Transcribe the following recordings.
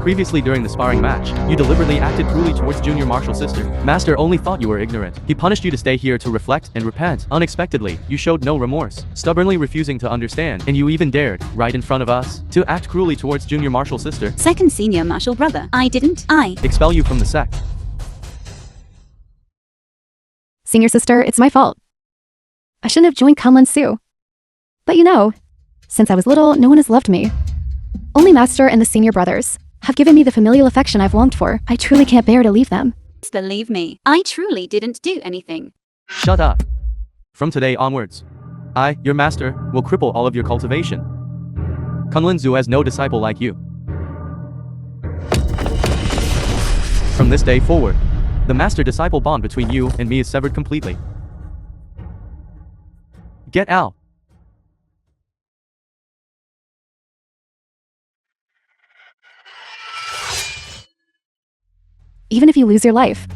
Previously during the sparring match, you deliberately acted cruelly towards Junior Marshall's sister. Master only thought you were ignorant. He punished you to stay here to reflect and repent. Unexpectedly, you showed no remorse, stubbornly refusing to understand, and you even dared, right in front of us, to act cruelly towards Junior Marshall's sister. Second Senior Marshall brother, I expel you from the sect. Senior sister, it's my fault. I shouldn't have joined Kunlun Su. But you know, since I was little, no one has loved me. Only Master and the senior brothers have given me the familial affection I've longed for. I truly can't bear to leave them. Believe me, I truly didn't do anything. Shut up. From today onwards, I, your master, will cripple all of your cultivation. Kunlun Zu has no disciple like you. From this day forward, the master-disciple bond between you and me is severed completely. Get out. Even if you lose your life,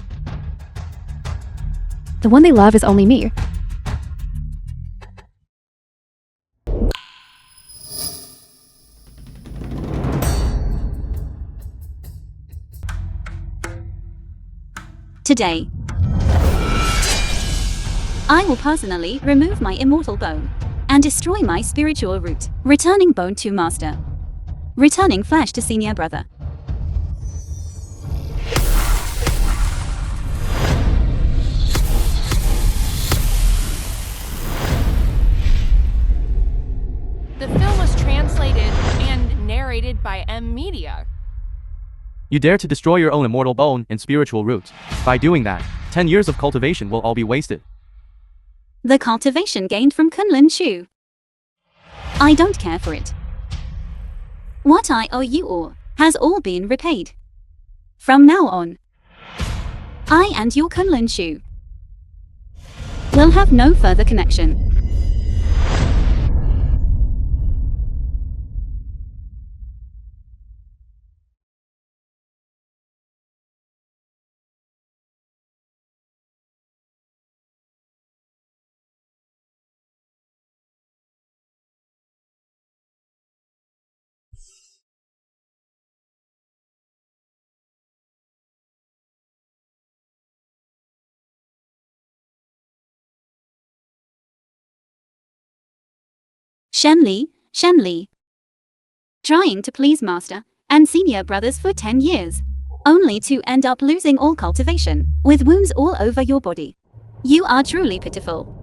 the one they love is only me. Today, I will personally remove my immortal bone and destroy my spiritual root, returning bone to master, returning flesh to senior brother. The film was translated and narrated by M Media. You dare to destroy your own immortal bone and spiritual root. By doing that, 10 years of cultivation will all be wasted. The cultivation gained from Kunlun Shu, I don't care for it. What I owe you all has all been repaid. From now on, I and your Kunlun Shu will have no further connection. Shenli. Trying to please master and senior brothers for 10 years, only to end up losing all cultivation, with wounds all over your body. You are truly pitiful.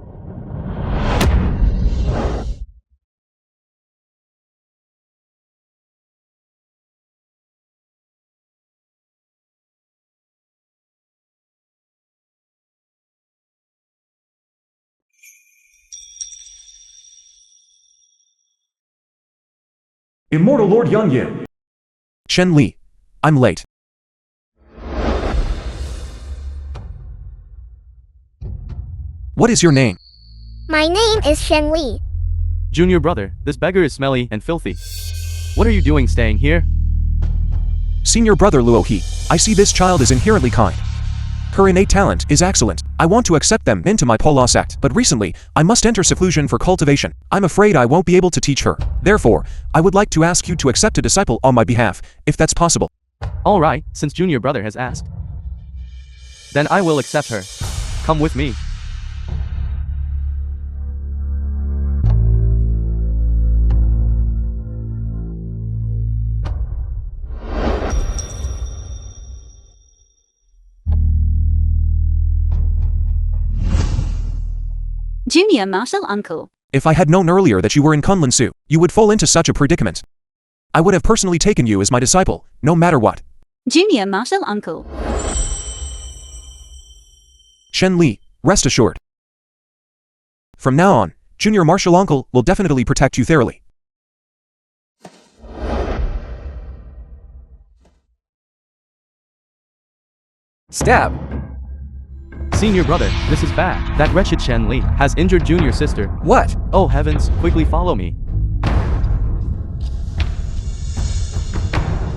Immortal Lord Yang Yin. Shen Li. I'm late. What is your name? My name is Shen Li. Junior brother, this beggar is smelly and filthy. What are you doing staying here? Senior brother Luo He, I see this child is inherently kind. Her innate talent is excellent. I want to accept them into my Pola sect, but recently, I must enter seclusion for cultivation. I'm afraid I won't be able to teach her. Therefore, I would like to ask you to accept a disciple on my behalf, if that's possible. Alright, since Junior brother has asked, then I will accept her. Come with me. Junior Marshall uncle. If I had known earlier that you were in Kunlun Su, you would fall into such a predicament. I would have personally taken you as my disciple, no matter what. Junior Marshall uncle. Shen Li, rest assured. From now on, Junior Marshall uncle will definitely protect you thoroughly. Stab! Senior brother, this is bad. That wretched Shen Li has injured Junior sister. What? Oh heavens, quickly follow me.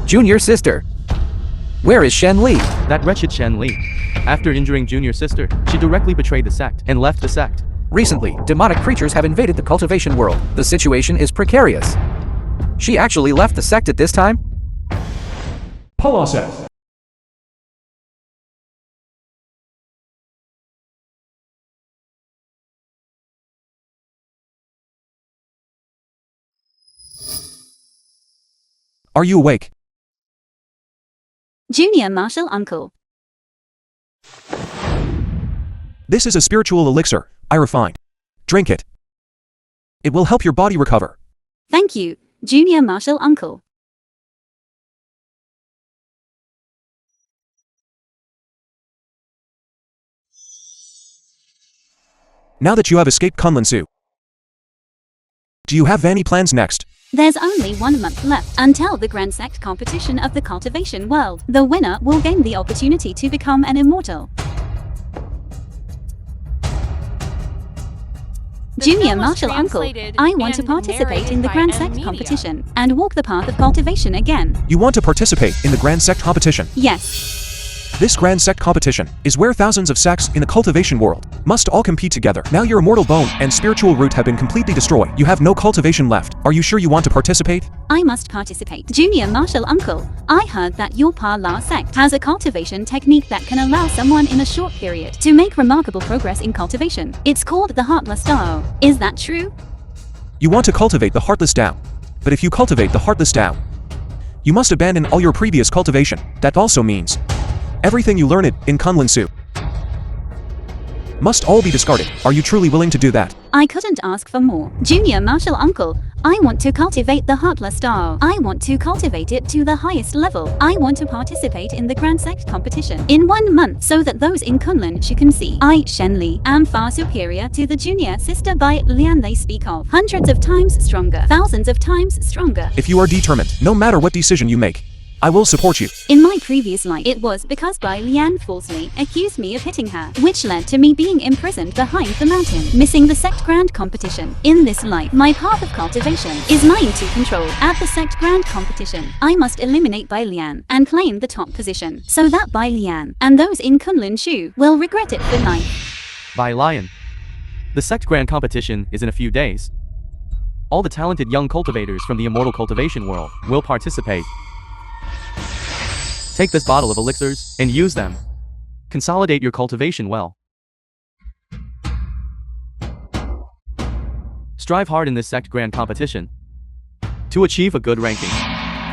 Junior sister. Where is Shen Li? That wretched Shen Li. After injuring Junior sister, she directly betrayed the sect and left the sect. Recently, demonic creatures have invaded the cultivation world. The situation is precarious. She actually left the sect at this time? Paula Sect. Are you awake? Junior Marshal Uncle. This is a spiritual elixir, I refined. Drink it. It will help your body recover. Thank you, Junior Marshal Uncle. Now that you have escaped Kunlun Su, do you have any plans next? There's only 1 month left until the Grand Sect competition of the cultivation world. The winner will gain the opportunity to become an immortal. Junior Marshal Uncle, I want to participate in the Grand Sect competition and walk the path of cultivation again. You want to participate in the Grand Sect competition? Yes. This Grand Sect competition is where thousands of sects in the cultivation world must all compete together. Now your immortal bone and spiritual root have been completely destroyed. You have no cultivation left. Are you sure you want to participate? I must participate. Junior Marshal Uncle, I heard that your Parla sect has a cultivation technique that can allow someone in a short period to make remarkable progress in cultivation. It's called the Heartless Dao. Is that true? You want to cultivate the Heartless Dao. But if you cultivate the Heartless Dao, you must abandon all your previous cultivation. That also means everything you learned in Kunlun Su must all be discarded. Are you truly willing to do that? I couldn't ask for more. Junior Marshal Uncle, I want to cultivate the Heartless Dao. I want to cultivate it to the highest level. I want to participate in the Grand Sect competition in 1 month so that those in Kunlun Shu can see I, Shenli, am far superior to the junior sister by Lian they speak of. Hundreds of times stronger. Thousands of times stronger. If you are determined, no matter what decision you make, I will support you. In my previous life, it was because Bai Lian falsely accused me of hitting her, which led to me being imprisoned behind the mountain, missing the Sect Grand competition. In this life, my path of cultivation is mine to control. At the Sect Grand competition, I must eliminate Bai Lian and claim the top position, so that Bai Lian and those in Kunlun Shu will regret it for life. By Lion. The Sect Grand competition is in a few days. All the talented young cultivators from the immortal cultivation world will participate. Take this bottle of elixirs and use them. Consolidate your cultivation well. Strive hard in this Sect Grand competition to achieve a good ranking.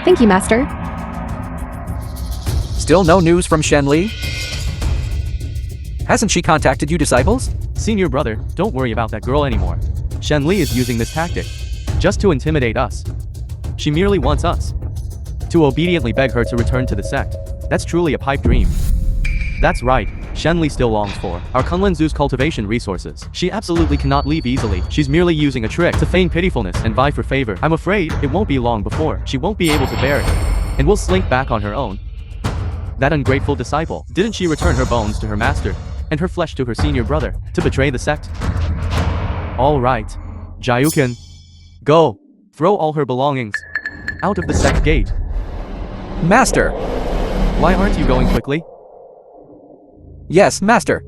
Thank you, Master. Still no news from Shenli? Hasn't she contacted you, disciples? Senior brother, don't worry about that girl anymore. Shenli is using this tactic just to intimidate us. She merely wants us to obediently beg her to return to the sect. That's truly a pipe dream. That's right, Shenli still longs for our Kunlun Su's cultivation resources. She absolutely cannot leave easily. She's merely using a trick to feign pitifulness and vie for favor. I'm afraid it won't be long before she won't be able to bear it and will slink back on her own. That ungrateful disciple, didn't she return her bones to her master and her flesh to her senior brother to betray the sect? All right, Jayukin, go, throw all her belongings out of the sect gate. Master! Why aren't you going quickly? Yes, Master.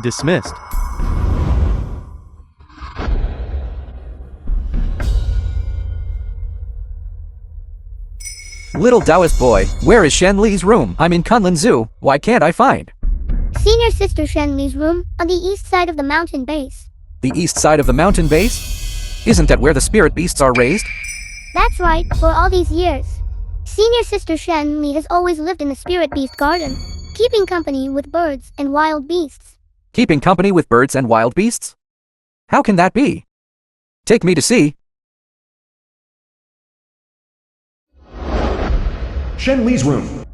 Dismissed. Little Taoist boy, where is Shenli's room? I'm in Kunlun Zoo. Why can't I find? Senior Sister Shenli's room on the east side of the mountain base. The east side of the mountain base? Isn't that where the spirit beasts are raised? That's right, for all these years. Senior Sister Shenli has always lived in the spirit beast garden, keeping company with birds and wild beasts. Keeping company with birds and wild beasts? How can that be? Take me to see. Shenli's room.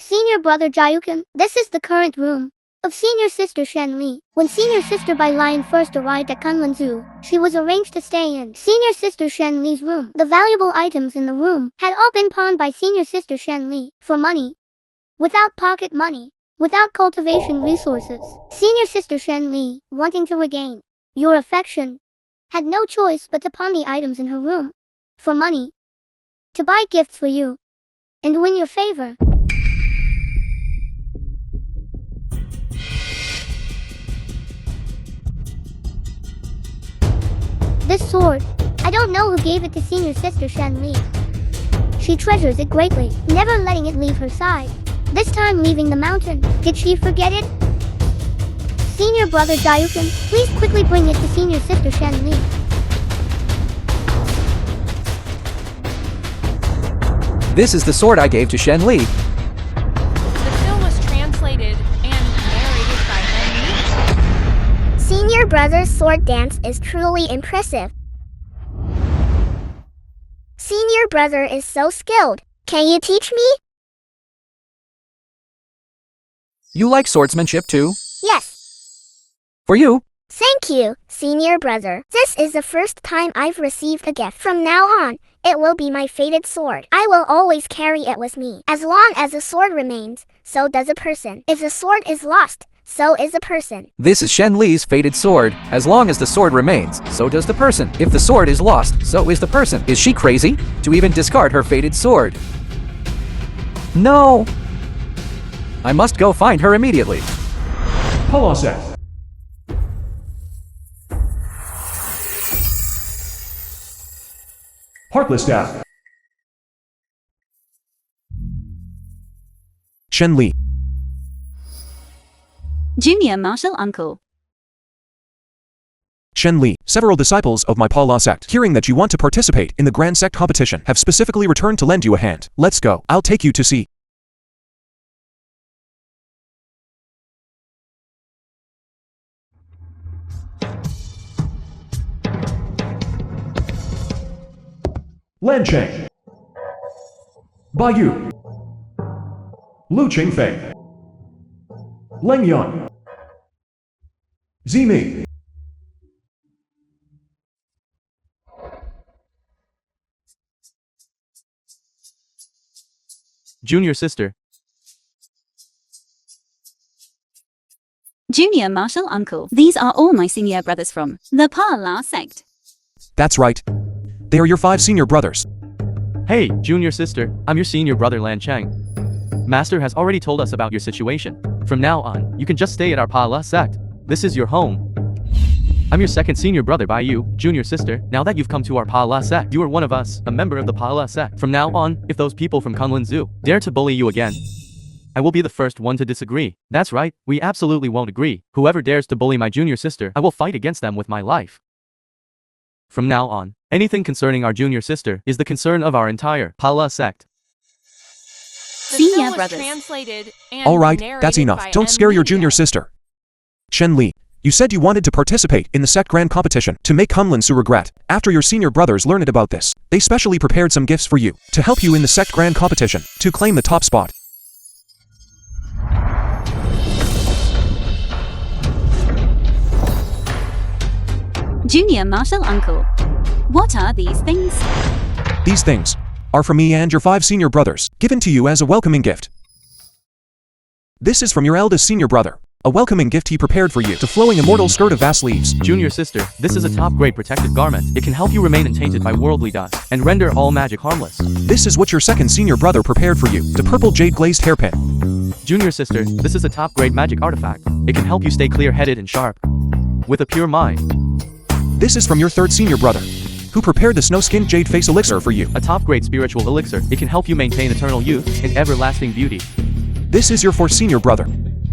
Senior Brother Jayukin, this is the current room of Senior Sister Shenli. When Senior Sister Bai Lion first arrived at Kunlun Zoo, she was arranged to stay in Senior Sister Shenli's room. The valuable items in the room had all been pawned by Senior Sister Shenli for money. Without pocket money, without cultivation resources, Senior Sister Shenli, wanting to regain your affection, had no choice but to pawn the items in her room for money, to buy gifts for you, and win your favor. This sword. I don't know who gave it to senior sister Shenli. She treasures it greatly, never letting it leave her side. This time leaving the mountain. Did she forget it? Senior brother Dayukin, please quickly bring it to senior sister Shenli. This is the sword I gave to Shen Li. The film was translated and narrated by Henry. Senior brother's sword dance is truly impressive. Senior brother is so skilled. Can you teach me? You like swordsmanship too? Yes. For you? Thank you, senior brother. This is the first time I've received a gift. From now on, it will be my fated sword. I will always carry it with me. As long as a sword remains, so does a person. If the sword is lost, so is a person. This is Shen Li's fated sword. As long as the sword remains, so does the person. If the sword is lost, so is the person. Is she crazy to even discard her fated sword? No. I must go find her immediately. Paula Sect. Heartless Staff. Shen Li. Junior martial uncle. Shen Li. Several disciples of my Paula Sect, hearing that you want to participate in the Grand Sect competition, have specifically returned to lend you a hand. Let's go. I'll take you to see. Lan Cheng. Bai Lu Qingfei. Leng Yan. Zimi. Junior sister. Junior martial uncle. These are all my senior brothers from the Parla sect. That's right. They are your 5 senior brothers. Hey, junior sister, I'm your senior brother Lan Cheng. Master has already told us about your situation. From now on, you can just stay at our Pala sect. This is your home. I'm your second senior brother by you, junior sister. Now that you've come to our Pala sect, you are one of us, a member of the Pala sect. From now on, if those people from Kunlun Zoo dare to bully you again, I will be the first one to disagree. That's right, we absolutely won't agree. Whoever dares to bully my junior sister, I will fight against them with my life. From now on, anything concerning our junior sister is the concern of our entire Pala sect. The Senior film was brothers. translated and All right, narrated that's enough. by Don't scare your Media. junior sister. Shen Li, you said you wanted to participate in the Sect Grand Competition to make Kunlun Su regret. After your senior brothers learned about this, they specially prepared some gifts for you to help you in the Sect Grand Competition to claim the top spot. Junior martial uncle. What are these things? These things are for me and your 5 senior brothers, given to you as a welcoming gift. This is from your eldest senior brother, a welcoming gift he prepared for you, the flowing immortal skirt of vast leaves. Junior sister, this is a top-grade protective garment. It can help you remain untainted by worldly dust and render all magic harmless. This is what your second senior brother prepared for you, the purple jade glazed hairpin. Junior sister, this is a top-grade magic artifact. It can help you stay clear-headed and sharp, with a pure mind. This is from your third senior brother, who prepared the snow-skinned jade face elixir for you. A top-grade spiritual elixir. It can help you maintain eternal youth and everlasting beauty. This is your fourth senior brother,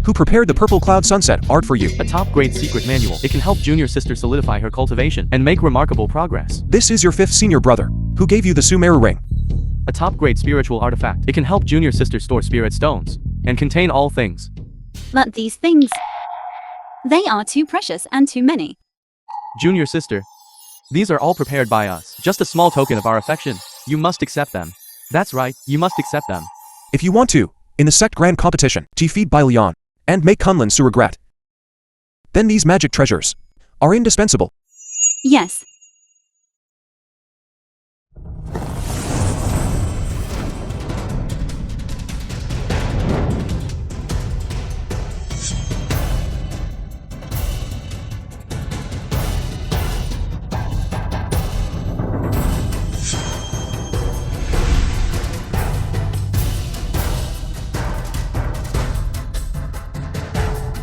who prepared the purple cloud sunset art for you. A top-grade secret manual. It can help junior sister solidify her cultivation and make remarkable progress. This is your fifth senior brother, who gave you the Sumeru ring. A top-grade spiritual artifact. It can help junior sister store spirit stones and contain all things. But these things, they are too precious and too many. Junior sister, these are all prepared by us. Just a small token of our affection. You must accept them. That's right, you must accept them. If you want to, in the Sect Grand Competition, defeat Billionaire and make Kunlun Su regret, then these magic treasures are indispensable. Yes.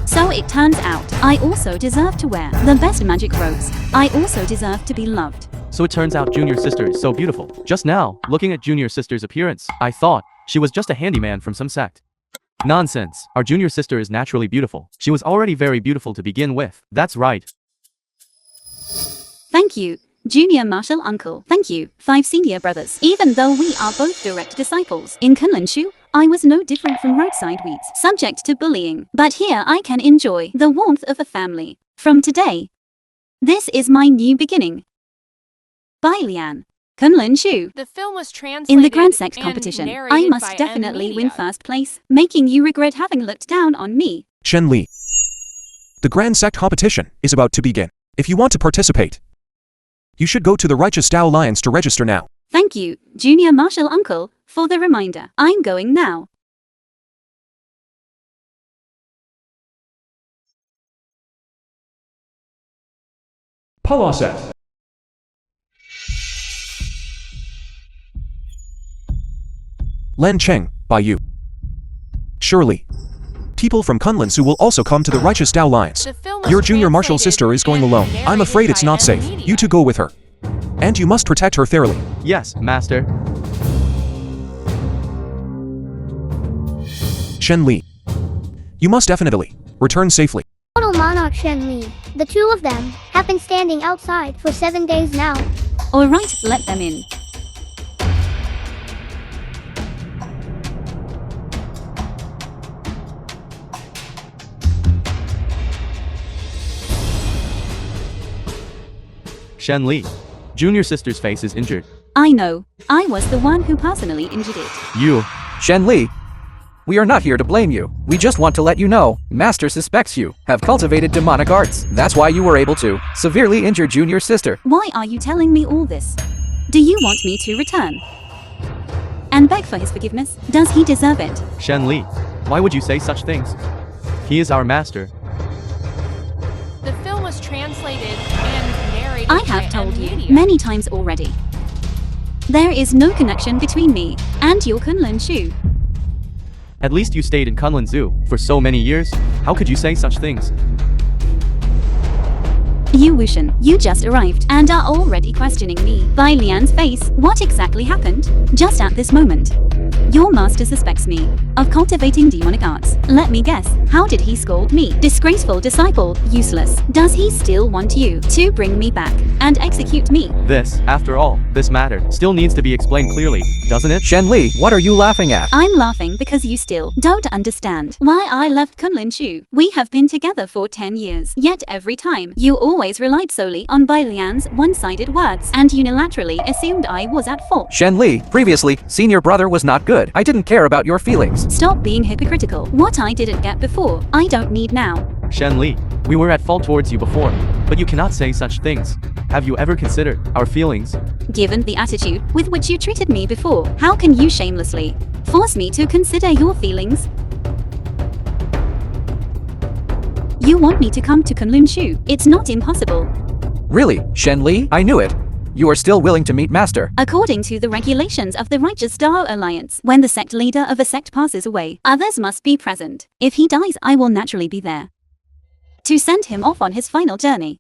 So it turns out, I also deserve to wear the best magic robes. I also deserve to be loved. So it turns out Junior Sister is so beautiful. Just now, looking at Junior Sister's appearance, I thought she was just a handyman from some sect. Nonsense. Our Junior Sister is naturally beautiful. She was already very beautiful to begin with. That's right. Thank you, Junior Martial Uncle. Thank you, 5 senior brothers. Even though we are both direct disciples in Kunlun Shu, I was no different from roadside weeds, subject to bullying. But here I can enjoy the warmth of a family. From today, this is my new beginning. Bye, Lian. Kunlun Shu. The film was translated In the Grand Sect and competition, I narrated must by definitely M win Media. first place, making you regret having looked down on me. Shen Li. The Grand Sect competition is about to begin. If you want to participate, you should go to the Righteous Tao Alliance to register now. Thank you, Junior Martial Uncle, for the reminder. I'm going now. Palaset. Lan Cheng, by you. Surely. People from Kunlun Su will also come to the Righteous Tao Alliance. The film was Your junior martial translated sister is going and alone. I'm narrated afraid it's by not M safe. Media. You two go with her. And you must protect her fairly. Yes, Master. Shen Li. You must definitely return safely. Total Monarch Shen Li. The two of them have been standing outside for 7 days now. Alright, let them in. Shen Li. Junior Sister's face is injured. I know. I was the one who personally injured it. You. Shen Li. We are not here to blame you. We just want to let you know, Master suspects you have cultivated demonic arts. That's why you were able to severely injure Junior Sister. Why are you telling me all this? Do you want me to return and beg for his forgiveness? Does he deserve it? Shen Li. Why would you say such things? He is our master. The film was translated and narrated I by have told M you Media. many times already. There is no connection between me and your Kunlun Shu. At least you stayed in Kunlun Zoo for so many years. How could you say such things? You Wushan, you just arrived and are already questioning me. By Lian's face, what exactly happened? Just at this moment, your master suspects me of cultivating demonic arts. Let me guess, how did he scold me? Disgraceful disciple, useless. Does he still want you to bring me back and execute me? This, after all, this matter still needs to be explained clearly, doesn't it? Shen Li, what are you laughing at? I'm laughing because you still don't understand why I left Kunlun Shu. We have been together for 10 years, yet every time you always relied solely on Bai Lian's one-sided words and unilaterally assumed I was at fault. Shen Li, previously, senior brother was not good. I didn't care about your feelings. Stop being hypocritical. What I didn't get before, I don't need now. Shen Li, we were at fault towards you before, but you cannot say such things. Have you ever considered our feelings? Given the attitude with which you treated me before, how can you shamelessly force me to consider your feelings? You want me to come to Kunlun Shu. It's not impossible. Really, Shen Li? I knew it. You are still willing to meet Master. According to the regulations of the Righteous Tao Alliance, when the sect leader of a sect passes away, others must be present. If he dies, I will naturally be there to send him off on his final journey.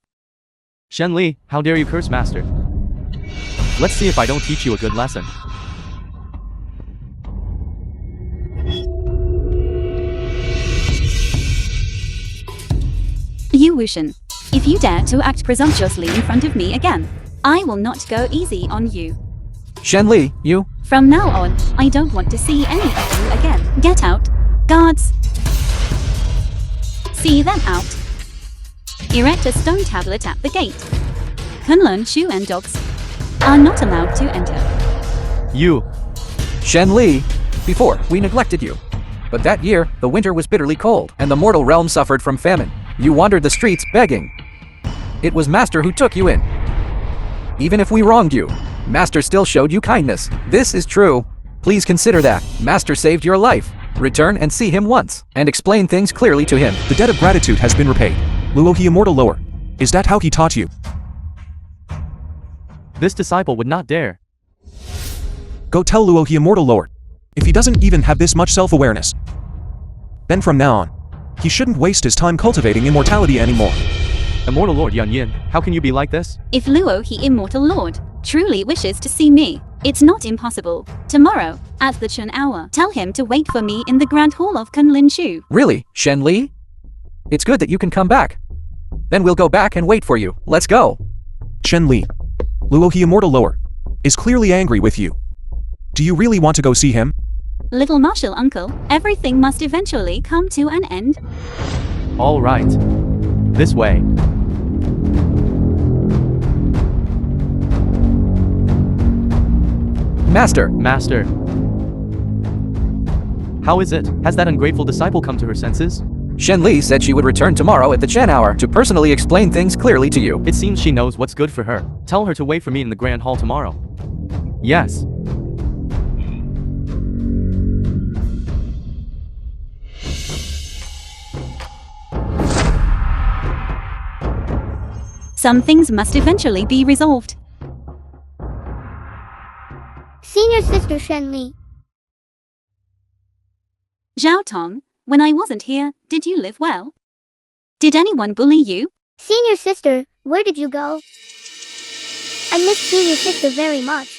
Shen Li, how dare you curse Master? Let's see if I don't teach you a good lesson. You Wushan, if you dare to act presumptuously in front of me again, I will not go easy on you. Shen Li, you? From now on, I don't want to see any of you again. Get out. Guards. See them out. Erect a stone tablet at the gate. Kunlun Shu and dogs are not allowed to enter. You. Shen Li, before, we neglected you. But that year, the winter was bitterly cold, and the mortal realm suffered from famine. You wandered the streets begging. It was Master who took you in. Even if we wronged you, Master still showed you kindness. This is true. Please consider that. Master saved your life. Return and see him once, and explain things clearly to him. The debt of gratitude has been repaid. Luohi Immortal Lower. Is that how he taught you? This disciple would not dare. Go tell Luohi Immortal Lower. If he doesn't even have this much self-awareness, then from now on, He shouldn't waste his time cultivating immortality anymore. Immortal Lord Yun Yin, how can you be like this? If Luo, he immortal lord, truly wishes to see me, it's not impossible. Tomorrow, at the Chun hour, tell him to wait for me in the Grand Hall of Kunlin Shu. Really, Shen Li? It's good that you can come back. Then we'll go back and wait for you. Let's go. Shen Li. Luo he immortal lower. Is clearly angry with you. Do you really want to go see him? Little martial uncle, everything must eventually come to an end. All right. This way. Master. Master. How is it? Has that ungrateful disciple come to her senses? Shen Li said she would return tomorrow at the Chen hour to personally explain things clearly to you. It seems she knows what's good for her. Tell her to wait for me in the Grand Hall tomorrow. Yes. Some things must eventually be resolved. Senior Sister Shen Li. Zhao Tong, when I wasn't here, did you live well? Did anyone bully you? Senior Sister, where did you go? I miss Senior Sister very much.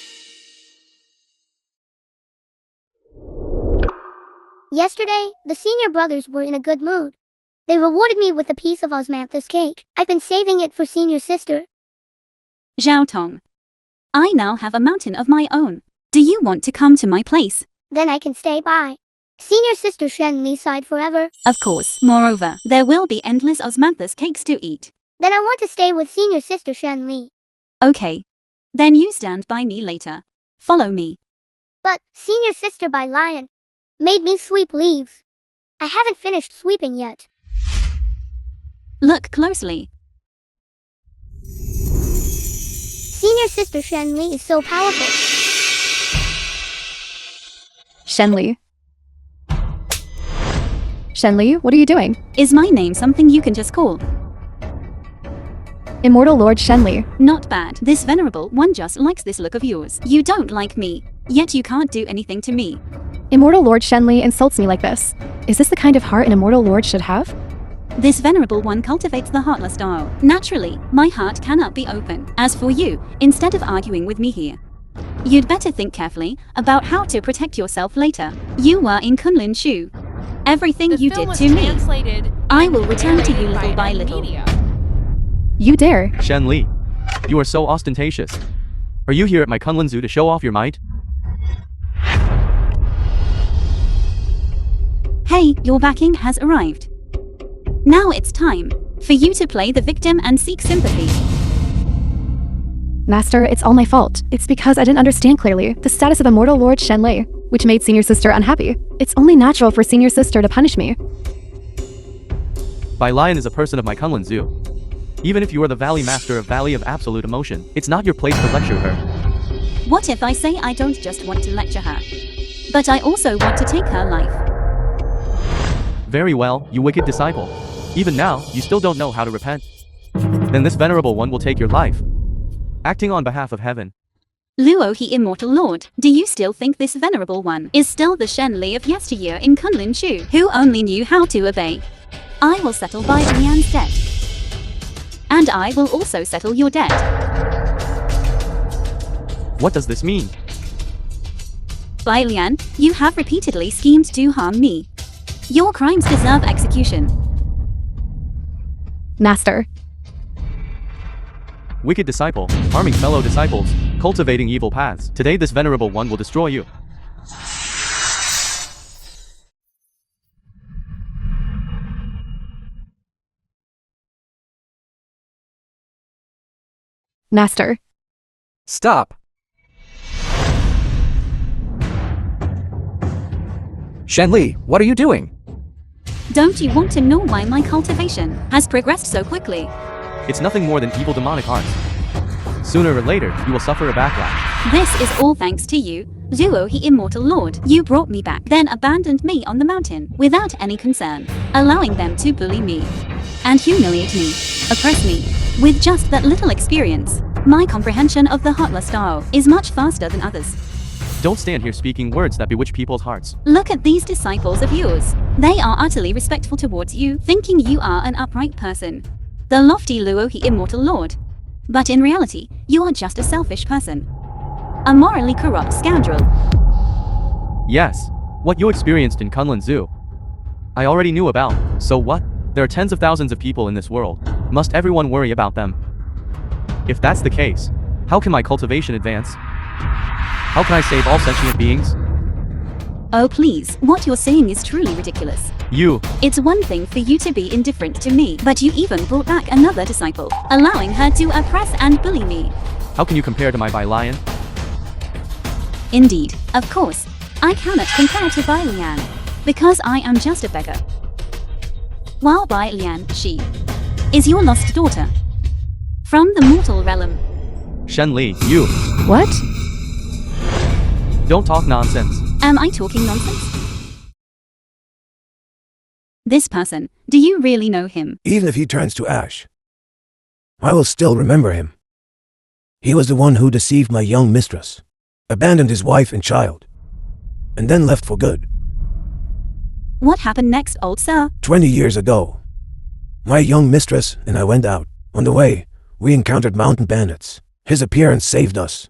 Yesterday, the senior brothers were in a good mood. They rewarded me with a piece of osmanthus cake. I've been saving it for Senior Sister. Zhao Tong. I now have a mountain of my own. Do you want to come to my place? Then I can stay by. Senior Sister Shen Li sighed forever. Of course. Moreover, there will be endless osmanthus cakes to eat. Then I want to stay with Senior Sister Shen Li. Okay. Then you stand by me later. Follow me. But Senior Sister by Lion made me sweep leaves. I haven't finished sweeping yet. Look closely. Senior Sister Shen Li is so powerful. Shen Li. Shen Li, what are you doing? Is my name something you can just call? Immortal Lord Shen Li. Not bad. This venerable one just likes this look of yours. You don't like me, yet you can't do anything to me. Immortal Lord Shen Li insults me like this. Is this the kind of heart an immortal lord should have? This venerable one cultivates the heartless style. Naturally, my heart cannot be open. As for you, instead of arguing with me here, you'd better think carefully about how to protect yourself later. You were in Kunlin Shu. Everything The you film did was to me, translated I and will return to you narrated little by little. media. You dare. Shen Li. You are so ostentatious. Are you here at my Kunlun Zoo to show off your might? Hey, your backing has arrived. Now it's time for you to play the victim and seek sympathy. Master, it's all my fault. It's because I didn't understand clearly the status of Immortal Lord Shen Li, which made Senior Sister unhappy. It's only natural for Senior Sister to punish me. Bai Lion is a person of my Kunlun Zoo. Even if you are the Valley Master of Valley of Absolute Emotion, it's not your place to lecture her. What if I say I don't just want to lecture her, but I also want to take her life? Very well, you wicked disciple. Even now, you still don't know how to repent. Then this venerable one will take your life. Acting on behalf of heaven. Luo he immortal lord, do you still think this venerable one is still the Shen Li of yesteryear in Kunlin Shu, who only knew how to obey? I will settle Bai Lian's debt. And I will also settle your debt. What does this mean? Bai Lian, you have repeatedly schemed to harm me. Your crimes deserve execution. Master. Wicked disciple, harming fellow disciples, cultivating evil paths. Today this venerable one will destroy you. Master. Stop. Shen Li, what are you doing? Don't you want to know why my cultivation has progressed so quickly? It's nothing more than evil demonic arts. Sooner or later, you will suffer a backlash. This is all thanks to you, Zuo he immortal lord. You brought me back, then abandoned me on the mountain without any concern, allowing them to bully me and humiliate me, oppress me. With just that little experience, my comprehension of the heartless style is much faster than others. Don't stand here speaking words that bewitch people's hearts. Look at these disciples of yours. They are utterly respectful towards you, thinking you are an upright person. The lofty Luohi immortal lord. But in reality, you are just a selfish person. A morally corrupt scoundrel. Yes, what you experienced in Kunlun Zoo. I already knew about, so what? There are tens of thousands of people in this world. Must everyone worry about them? If that's the case, how can my cultivation advance? How can I save all sentient beings? Oh please, what you're saying is truly ridiculous. It's one thing for you to be indifferent to me, but you even brought back another disciple, allowing her to oppress and bully me. How can you compare to my Lion? Indeed, of course, I cannot compare to Bai Lian, because I am just a beggar. While Bai Lian, she is your lost daughter. From the mortal realm. Shen Li, you. What? Don't talk nonsense. Am I talking nonsense? This person, do you really know him? Even if he turns to ash, I will still remember him. He was the one who deceived my young mistress, abandoned his wife and child, and then left for good. What happened next, old sir? 20 years ago, my young mistress and I went out. On the way, we encountered mountain bandits. His appearance saved us.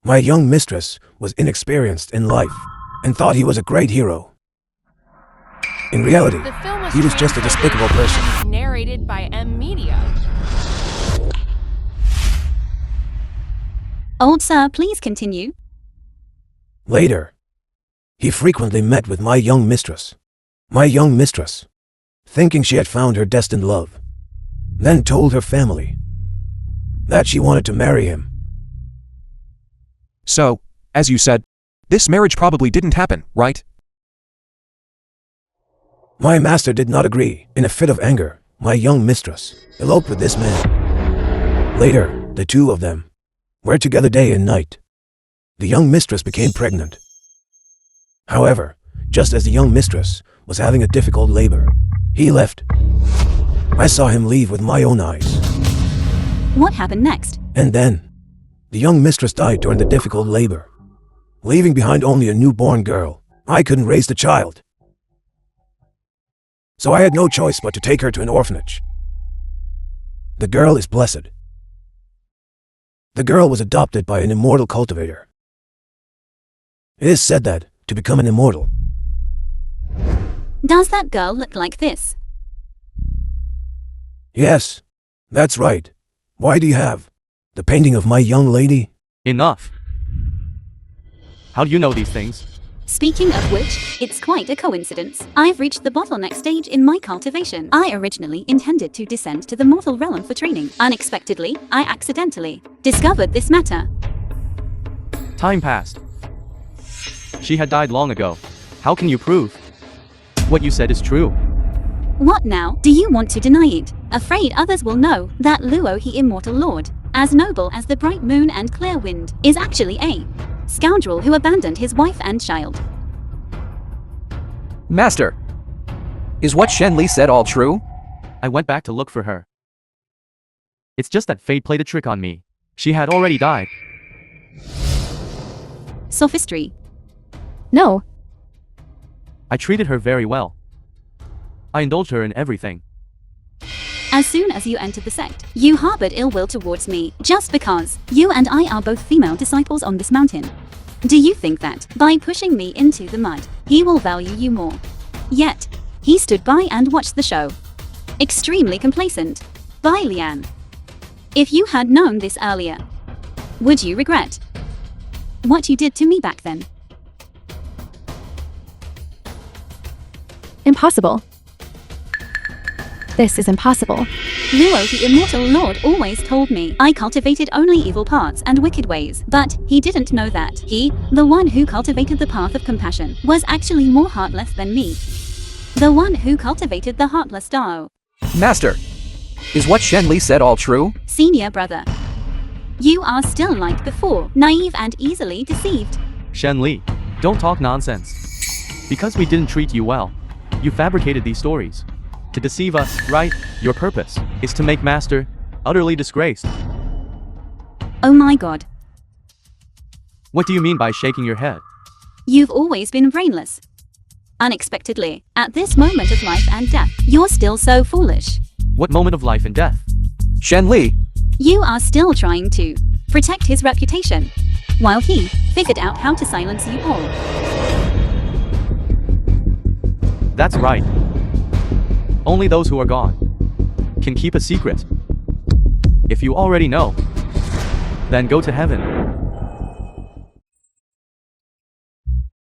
My young mistress was inexperienced in life and thought he was a great hero. In reality, The film was he was just a translated despicable person. and narrated by M Media. Old sir, please continue. Later, he frequently met with my young mistress. My young mistress, thinking she had found her destined love, then told her family that she wanted to marry him. So, as you said, this marriage probably didn't happen, right? My master did not agree. In a fit of anger, my young mistress eloped with this man. Later, the two of them were together day and night. The young mistress became pregnant. However, just as the young mistress was having a difficult labor, he left. I saw him leave with my own eyes. What happened next? And then, the young mistress died during the difficult labor, leaving behind only a newborn girl. I couldn't raise the child, so I had no choice but to take her to an orphanage. The girl is blessed. The girl was adopted by an immortal cultivator. It is said that, to become an immortal, Does that girl look like this? yes, that's right. Why do you have the painting of my young lady? Enough. How do you know these things? Speaking of which, it's quite a coincidence. I've reached the bottleneck stage in my cultivation. I originally intended to descend to the mortal realm for training. Unexpectedly, I accidentally discovered this matter. Time passed. She had died long ago. How can you prove what you said is true? What now? Do you want to deny it? Afraid others will know that Luo, he immortal lord, as noble as the bright moon and clear wind, is actually a scoundrel who abandoned his wife and child. Master, is what Shen Li said all true? I went back to look for her. It's just that fate played a trick on me. She had already died. Sophistry. No. I treated her very well. I indulged her in everything. As soon as you entered the sect, you harbored ill will towards me, just because you and I are both female disciples on this mountain. Do you think that, by pushing me into the mud, he will value you more? Yet, he stood by and watched the show. Extremely complacent. Bai Lian. If you had known this earlier, would you regret what you did to me back then? Impossible. This is impossible. Luo, the immortal lord, always told me I cultivated only evil parts and wicked ways, but he didn't know that he, the one who cultivated the path of compassion, was actually more heartless than me. The one who cultivated the heartless Dao. Master, is what Shen Li said all true? Senior brother. You are still like before, naive and easily deceived. Shen Li, don't talk nonsense. Because we didn't treat you well, you fabricated these stories. To deceive us, right? Your purpose is to make Master utterly disgraced. Oh my god. What do you mean by shaking your head? You've always been brainless. Unexpectedly, at this moment of life and death, you're still so foolish. What moment of life and death? Shen Li, You are still trying to protect his reputation, while he figured out how to silence you all. That's right. Only those who are gone can keep a secret. If you already know, then go to heaven.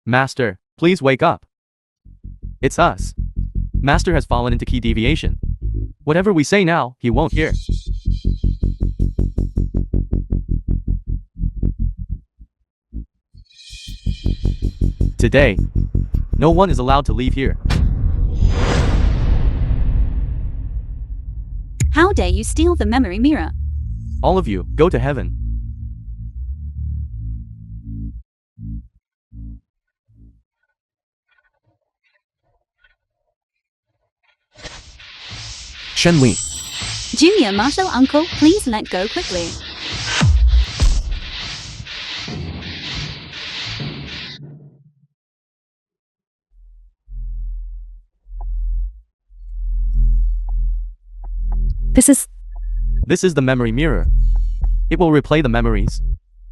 Master, please wake up. It's us. Master has fallen into key deviation. Whatever we say now, he won't hear. Today, no one is allowed to leave here. How dare you steal the memory mirror? All of you, go to heaven. Shen Li. Junior Marshal Uncle, please let go quickly. This is the memory mirror. It will replay the memories.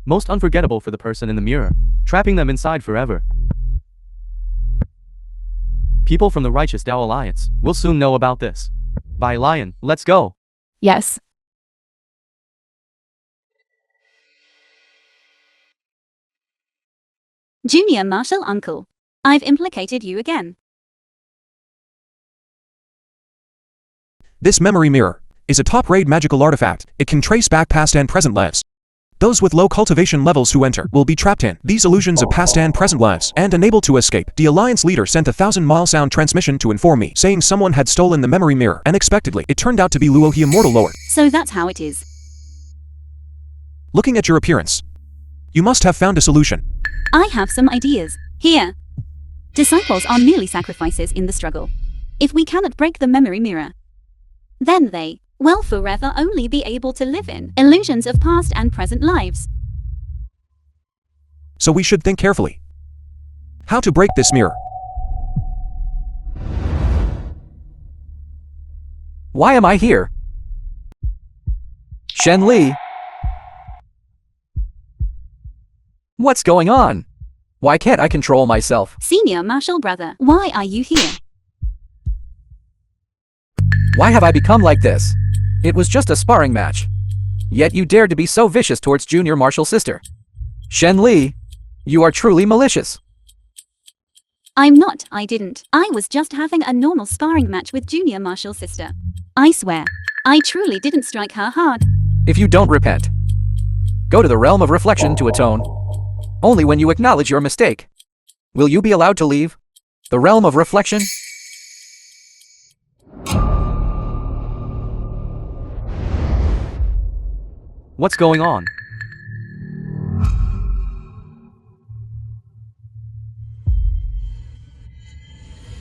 Most unforgettable for the person in the mirror, trapping them inside forever. People from the Righteous Tao Alliance will soon know about this. Bye, Lion, let's go. Yes. Junior Marshal Uncle, I've implicated you again. This memory mirror is a top-grade magical artifact. It can trace back past and present lives. Those with low cultivation levels who enter will be trapped in these illusions of past and present lives and unable to escape. The Alliance leader sent a 1,000-mile sound transmission to inform me, saying someone had stolen the memory mirror. Unexpectedly, it turned out to be Luo, the immortal lord. So that's how it is. Looking at your appearance, you must have found a solution. I have some ideas. Here. Disciples are merely sacrifices in the struggle. If we cannot break the memory mirror, then they will forever only be able to live in illusions of past and present lives. So we should think carefully. How to break this mirror? why am I here? Shen Li. What's going on? Why can't I control myself? Senior Marshal Brother, why are you here? Why have I become like this? It was just a sparring match. Yet you dared to be so vicious towards Junior Marshal Sister. Shen Li, you are truly malicious. I'm not, I didn't. I was just having a normal sparring match with Junior Marshal Sister. I swear, I truly didn't strike her hard. If you don't repent, go to the realm of reflection to atone. Only when you acknowledge your mistake will you be allowed to leave the realm of reflection. What's going on?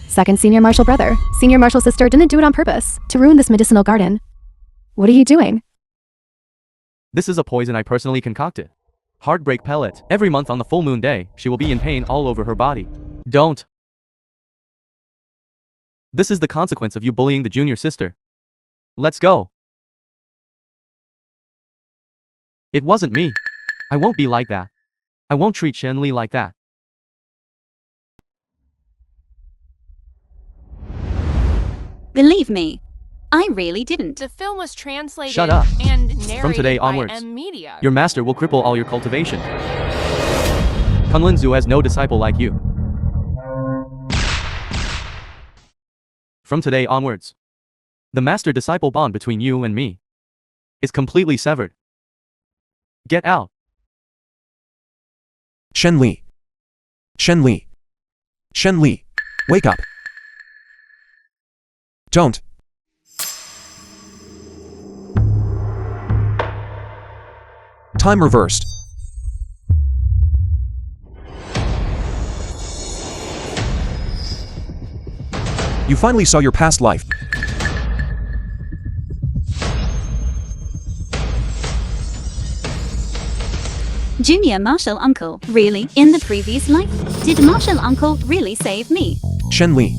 Second Senior Marshal Brother, Senior Marshal Sister didn't do it on purpose to ruin this medicinal garden. What are you doing? This is a poison I personally concocted. Heartbreak pellet. Every month on the full moon day, she will be in pain all over her body. Don't. This is the consequence of you bullying the junior sister. Let's go. It wasn't me. I won't be like that. I won't treat Shen Li like that. Believe me, I really didn't. The film was translated Shut up. and narrated From today by onwards, M Media. your master will cripple all your cultivation. Kunlun Zhu has no disciple like you. From today onwards, the master-disciple bond between you and me is completely severed. Get out. Shen Li. Shen Li. Shen Li. Wake up. Don't. Time reversed. You finally saw your past life. Junior Martial Uncle, really? In the previous life? Did Martial Uncle really save me? Shen Li.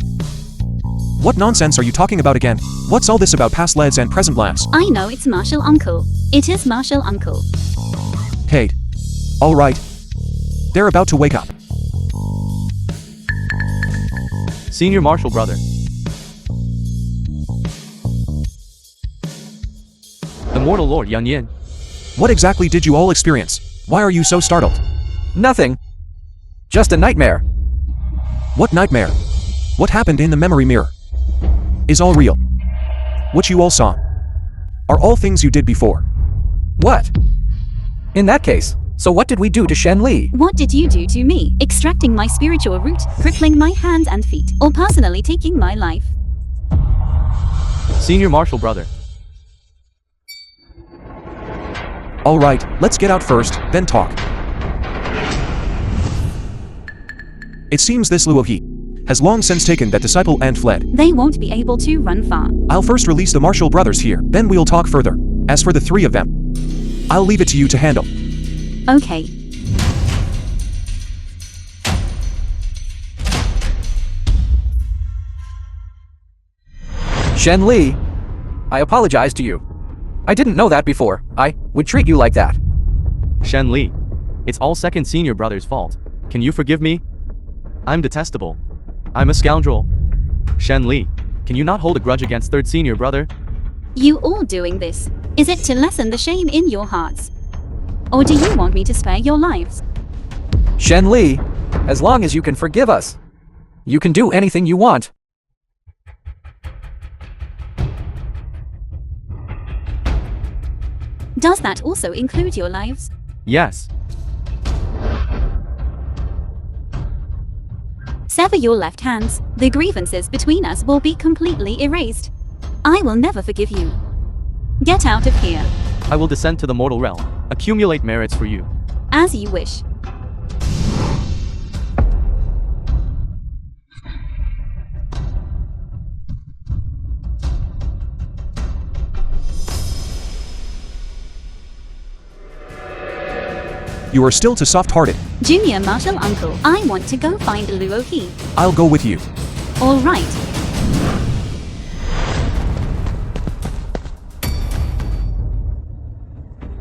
What nonsense are you talking about again? What's all this about past lives and present lives? I know it's Martial Uncle. It is Martial Uncle. Kate. Alright. They're about to wake up. Senior Martial Brother. The Mortal Lord Yan Yin. What exactly did you all experience? Why are you so startled? Nothing. Just a nightmare. What nightmare? What happened in the memory mirror? Is all real? What you all saw? Are all things you did before? What? In that case, so what did we do to Shen Li? What did you do to me? Extracting my spiritual root, crippling my hands and feet, or personally taking my life? Senior Martial Brother. Alright, let's get out first, then talk. It seems this Luo He has long since taken that disciple and fled. They won't be able to run far. I'll first release the Martial brothers here, then we'll talk further. As for the three of them, I'll leave it to you to handle. Okay. Shen Li, I apologize to you. I didn't know that before. I would treat you like that. Shen Li. It's all second senior brother's fault. Can you forgive me? I'm detestable. I'm a scoundrel. Shen Li. Can you not hold a grudge against third senior brother? You all doing this? Is it to lessen the shame in your hearts? Or do you want me to spare your lives? Shen Li, as long as you can forgive us, you can do anything you want. Does that also include your lives? Yes. Sever your left hands. The grievances between us will be completely erased. I will never forgive you. Get out of here. I will descend to the mortal realm. Accumulate merits for you. As you wish. You are still too soft-hearted. Junior Martial Uncle, I want to go find Luo He. I'll go with you. All right.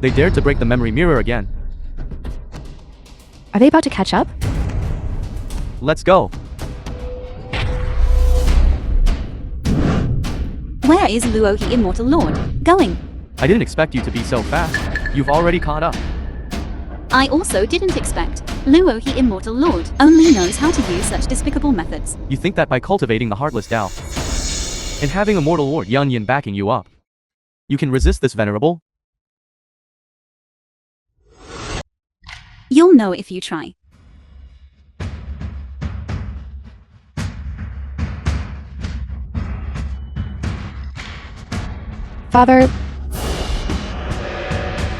They dared to break the memory mirror again. Are they about to catch up? Let's go. Where is Luo He Immortal Lord going? I didn't expect you to be so fast. You've already caught up. I also didn't expect Luo He Immortal Lord only knows how to use such despicable methods. You think that by cultivating the Heartless Tao and having a mortal lord Yan Yin backing you up, you can resist this venerable? You'll know if you try. Father,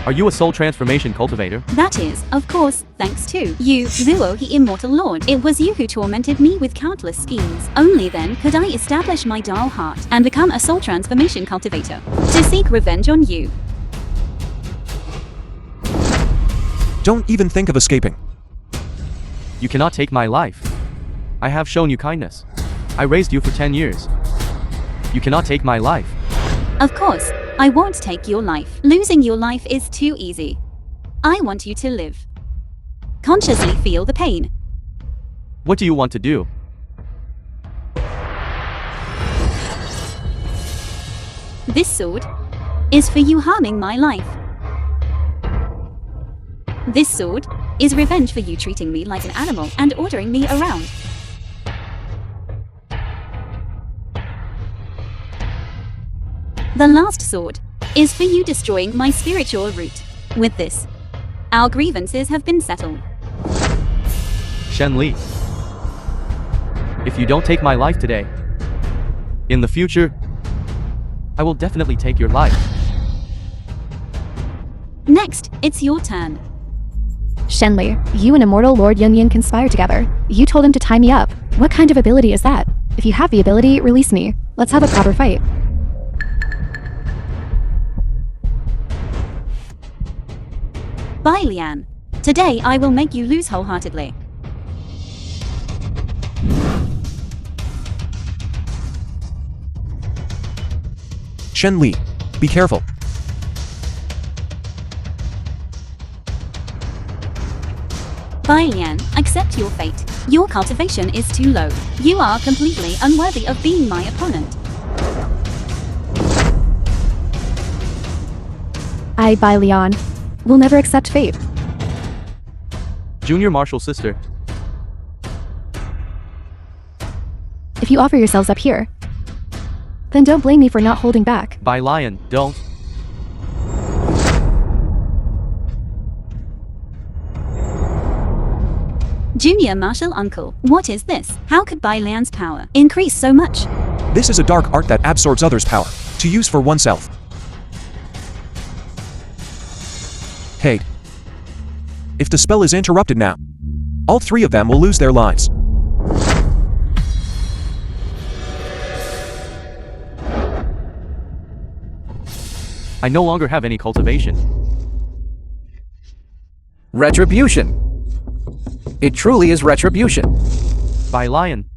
Are you a soul transformation cultivator? That is, of course, thanks to you, Luo He Immortal Lord. It was you who tormented me with countless schemes. Only then could I establish my dull heart and become a soul transformation cultivator to seek revenge on you. Don't even think of escaping. You cannot take my life. I have shown you kindness. I raised you for 10 years. You cannot take my life. Of course, I won't take your life. Losing your life is too easy. I want you to live. Consciously feel the pain. What do you want to do? This sword is for you harming my life. This sword is revenge for you treating me like an animal and ordering me around. The last sword is for you destroying my spiritual root. With this, our grievances have been settled. Shen Li. If you don't take my life today, in the future, I will definitely take your life. Next, it's your turn. Shenli, you and Immortal Lord Yun conspire together. You told him to tie me up. What kind of ability is that? If you have the ability, release me. Let's have a proper fight. Bye, Lian. Today I will make you lose wholeheartedly. Shen Li, be careful. Bai Lian, accept your fate. Your cultivation is too low. You are completely unworthy of being my opponent. I, Bai Lian, will never accept fate. Junior martial sister. If you offer yourselves up here, then don't blame me for not holding back. By Lion, don't. Junior martial uncle, what is this? How could Bai Lian's power increase so much? This is a dark art that absorbs others' power, to use for oneself. Hey. If the spell is interrupted now, all three of them will lose their lives. I no longer have any cultivation. Retribution. It truly is retribution. By Lion.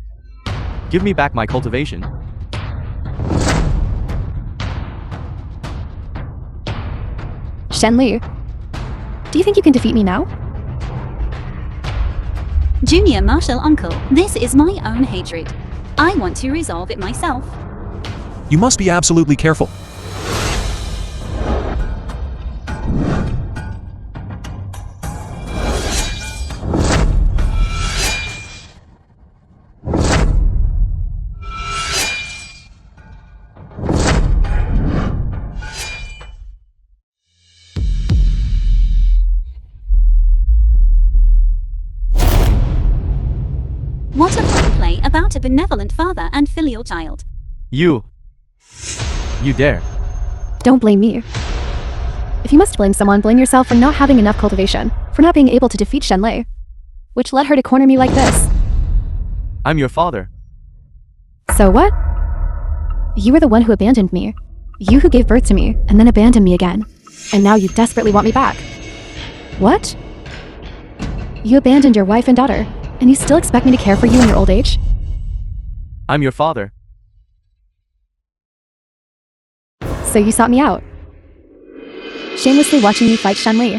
Give me back my cultivation. Shen Li, do you think you can defeat me now? Junior martial uncle, this is my own hatred. I want to resolve it myself. You must be absolutely careful. What a fine play about a benevolent father and filial child. You dare. Don't blame me. If you must blame someone, blame yourself for not having enough cultivation, for not being able to defeat Shen Li, which led her to corner me like this. I'm your father. So what? You were the one who abandoned me. You who gave birth to me, and then abandoned me again. And now you desperately want me back. What? You abandoned your wife and daughter, and you still expect me to care for you in your old age? I'm your father. So you sought me out, shamelessly watching me fight Shen Li,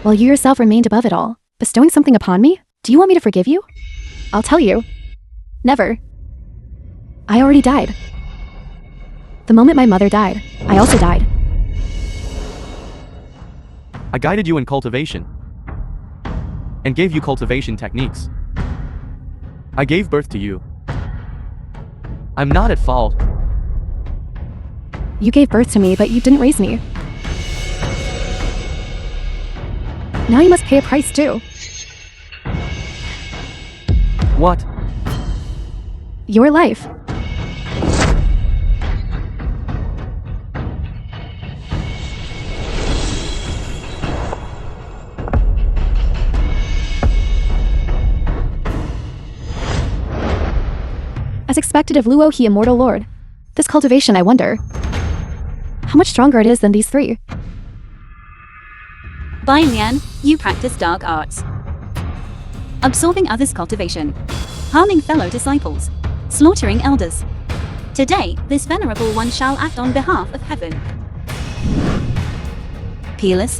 while you yourself remained above it all, bestowing something upon me? Do you want me to forgive you? I'll tell you. Never. I already died. The moment my mother died, I also died. I guided you in cultivation. And gave you cultivation techniques. I gave birth to you. I'm not at fault. You gave birth to me, but you didn't raise me. Now you must pay a price too. What? Your life. As expected of Luo He, immortal lord. This cultivation, I wonder how much stronger it is than these three. Bai Lian, you practice dark arts. Absorbing others' cultivation. Harming fellow disciples. Slaughtering elders. Today, this venerable one shall act on behalf of heaven. Peerless.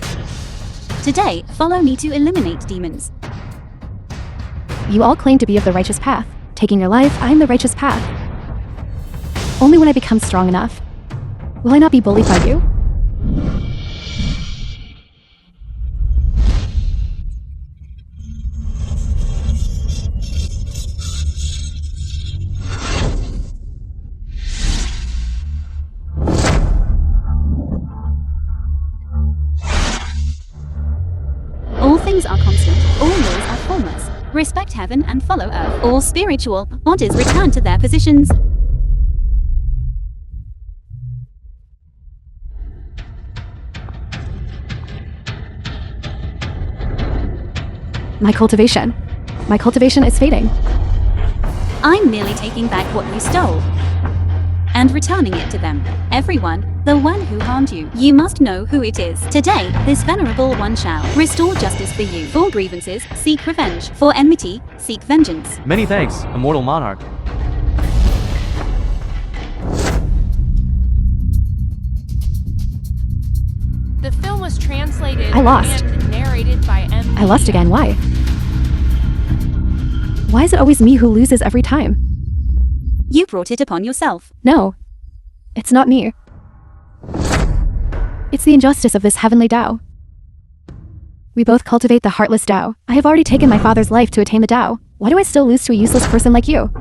Today, follow me to eliminate demons. You all claim to be of the righteous path. Taking your life, I am the righteous path. Only when I become strong enough. Will I not be bullied by you? All things are constant, all laws are formless. Respect heaven and follow earth. All spiritual bodies return to their positions. My cultivation is fading. I'm merely taking back what you stole. and returning it to them. Everyone, the one who harmed you, you must know who it is. Today, this venerable one shall restore justice for you. For grievances, seek revenge. For enmity, seek vengeance. Many thanks, immortal monarch. The film was translated I lost. and narrated by M. I lost again, why? Why is it always me who loses every time? You brought it upon yourself. No, it's not me. It's the injustice of this heavenly Tao. We both cultivate the heartless Tao. I have already taken my father's life to attain the Tao. Why do I still lose to a useless person like you?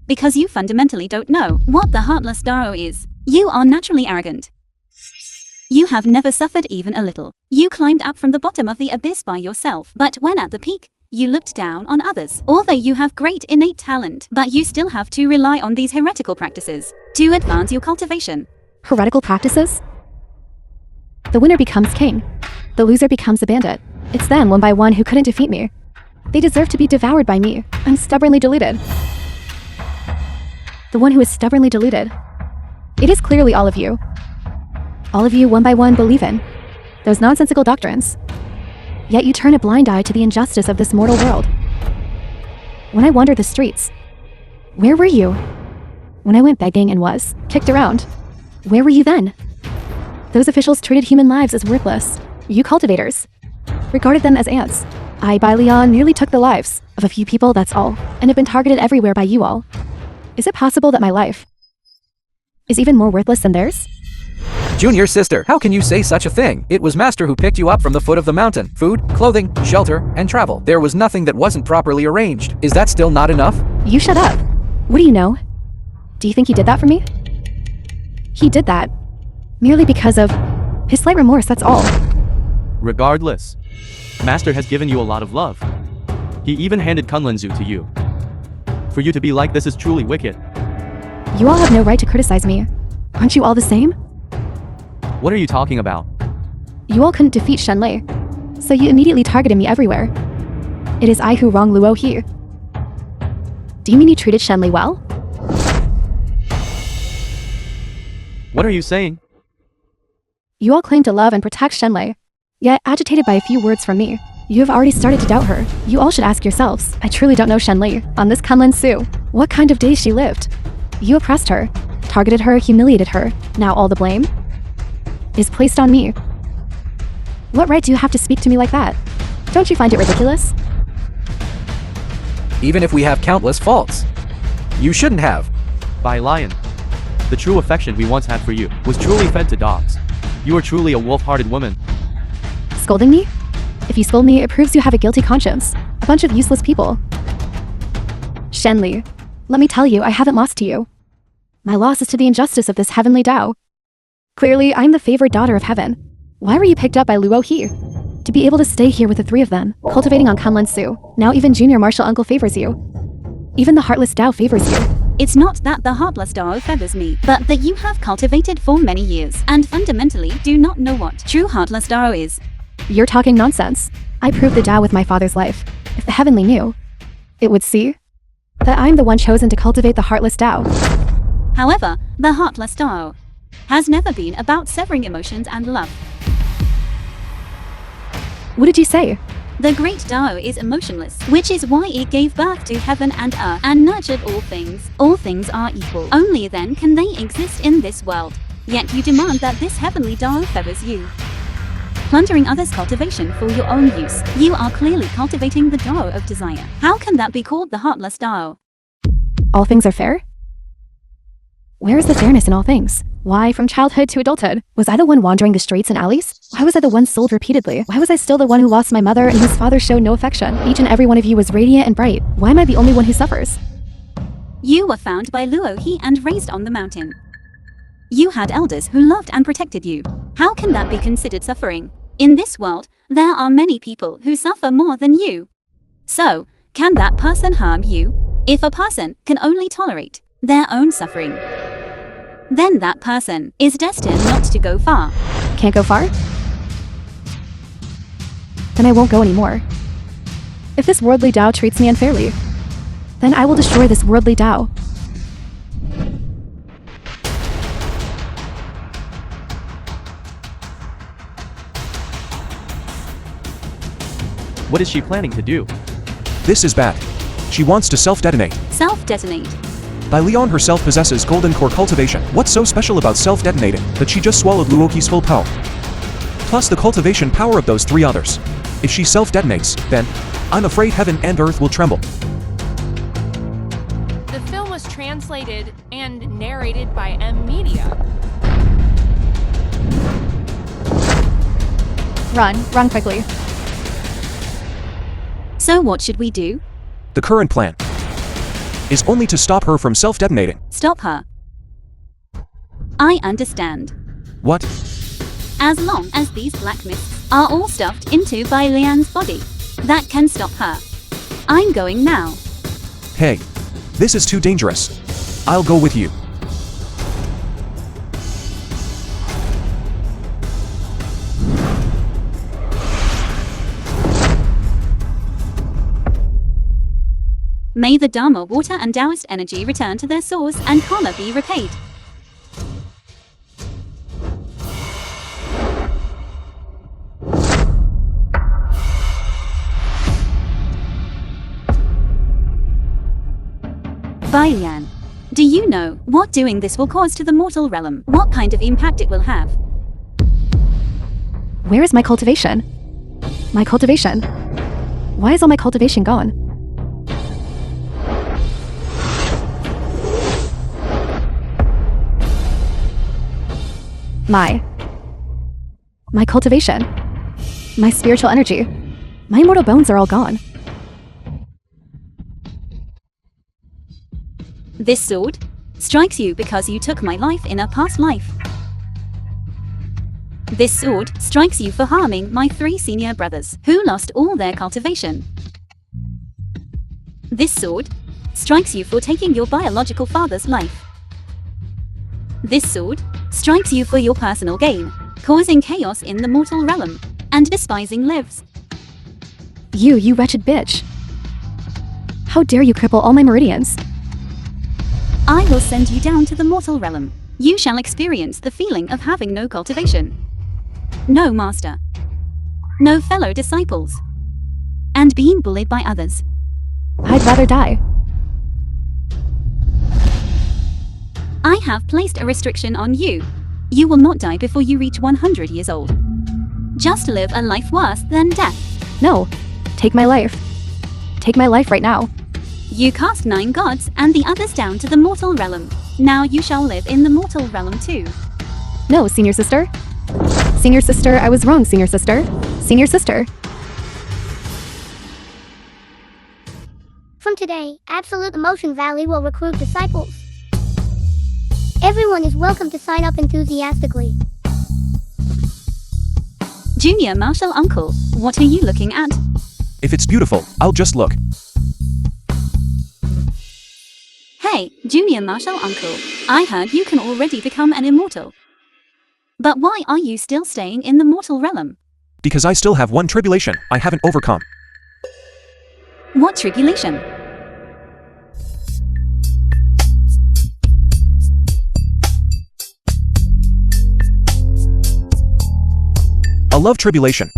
Because you fundamentally don't know what the heartless Tao is. You are naturally arrogant. You have never suffered even a little. You climbed up from the bottom of the abyss by yourself, but when at the peak, you looked down on others. Although you have great innate talent, but you still have to rely on these heretical practices to advance your cultivation. Heretical practices? The winner becomes king. The loser becomes a bandit. It's them one by one who couldn't defeat me. They deserve to be devoured by me. I'm stubbornly deluded. The one who is stubbornly deluded. It is clearly all of you. All of you one by one believe in those nonsensical doctrines. Yet you turn a blind eye to the injustice of this mortal world. When I wandered the streets, where were you? When I went begging and was kicked around, where were you then? Those officials treated human lives as worthless. You cultivators regarded them as ants. I, by Leon, nearly took the lives of a few people, that's all, and have been targeted everywhere by you all. Is it possible that my life is even more worthless than theirs? Junior sister, how can you say such a thing? It was Master who picked you up from the foot of the mountain. Food, clothing, shelter, and travel. There was nothing that wasn't properly arranged. Is that still not enough? You shut up. What do you know? Do you think he did that for me? He did that merely because of his slight remorse, that's all. Regardless, Master has given you a lot of love. He even handed Kunlun-zu to you. For you to be like this is truly wicked. You all have no right to criticize me. Aren't you all the same? What are you talking about? You all couldn't defeat Shenlei, so you immediately targeted me everywhere. It is I who wronged Luo He. Do you mean you treated Shenlei well? What are you saying? You all claim to love and protect Shenlei, yet agitated by a few words from me. You have already started to doubt her. You all should ask yourselves. I truly don't know Shenlei. On this Kunlun-su, what kind of days she lived? You oppressed her, targeted her, humiliated her. Now all the blame is placed on me. What right do you have to speak to me like that? Don't you find it ridiculous? Even if we have countless faults. You shouldn't have. By Lion, the true affection we once had for you was truly fed to dogs. You are truly a wolf-hearted woman. Scolding me? If you scold me, it proves you have a guilty conscience. A bunch of useless people. Shenlei, let me tell you, I haven't lost to you. My loss is to the injustice of this heavenly Tao. Clearly, I'm the favored daughter of heaven. Why were you picked up by Luo He? To be able to stay here with the three of them, cultivating on Kunlun-su. Now even Junior Martial Uncle favors you. Even the Heartless Tao favors you. It's not that the heartless Tao favors me, but that you have cultivated for many years, and fundamentally do not know what true heartless Tao is. You're talking nonsense. I proved the Tao with my father's life. If the heavenly knew, it would see that I'm the one chosen to cultivate the Heartless Tao. However, the heartless Tao has never been about severing emotions and love. What did you say? The great Tao is emotionless, which is why it gave birth to heaven and earth and nurtured all things. All things are equal. Only then can they exist in this world. Yet you demand that this heavenly Tao favors you. Plundering others' cultivation for your own use, you are clearly cultivating the Tao of desire. How can that be called the heartless Tao? All things are fair? Where is the fairness in all things? Why, from childhood to adulthood, was I the one wandering the streets and alleys? Why was I the one sold repeatedly? Why was I still the one who lost my mother and whose father showed no affection? Each and every one of you was radiant and bright. Why am I the only one who suffers? You were found by Luo He and raised on the mountain. You had elders who loved and protected you. How can that be considered suffering? In this world, there are many people who suffer more than you. So, can that person harm you? If a person can only tolerate their own suffering, then that person is destined not to go far. Can't go far? Then I won't go anymore. If this worldly Tao treats me unfairly, then I will destroy this worldly Tao. What is she planning to do? This is bad. She wants to self-detonate. Self-detonate. By Leon herself possesses golden core cultivation. What's so special about self-detonating that she just swallowed Luoki's full power? Plus the cultivation power of those 3 others. If she self-detonates, then I'm afraid heaven and earth will tremble. The film was translated and narrated by M Media. Run quickly. So what should we do? The current plan is only to stop her from self-detonating. Stop her. I understand. What? As long as these black mists are all stuffed into by Leanne's body, that can stop her. I'm going now. Hey, this is too dangerous. I'll go with you. May the Dharma water and Taoist energy return to their source and karma be repaid. Billionaire, do you know what doing this will cause to the mortal realm? What kind of impact it will have? Where is my cultivation? My cultivation? Why is all my cultivation gone? My cultivation. My spiritual energy. My immortal bones are all gone. This sword strikes you because you took my life in a past life. This sword strikes you for harming my 3 senior brothers who lost all their cultivation. This sword strikes you for taking your biological father's life. This sword strikes you for your personal gain, causing chaos in the mortal realm, and despising lives. You wretched bitch. How dare you cripple all my meridians? I will send you down to the mortal realm. You shall experience the feeling of having no cultivation, no master, no fellow disciples, and being bullied by others. I'd rather die. I have placed a restriction on you. You will not die before you reach 100 years old. Just live a life worse than death. No. Take my life. Take my life right now. You cast 9 gods and the others down to the mortal realm. Now you shall live in the mortal realm too. No, senior sister. Senior sister, I was wrong, senior sister. Senior sister. From today, Absolute Emotion Valley will recruit disciples. Everyone is welcome to sign up enthusiastically. Junior Marshal Uncle, what are you looking at? If it's beautiful, I'll just look. Hey, Junior Marshal Uncle, I heard you can already become an immortal. But why are you still staying in the mortal realm? Because I still have one tribulation I haven't overcome. What tribulation? A love tribulation.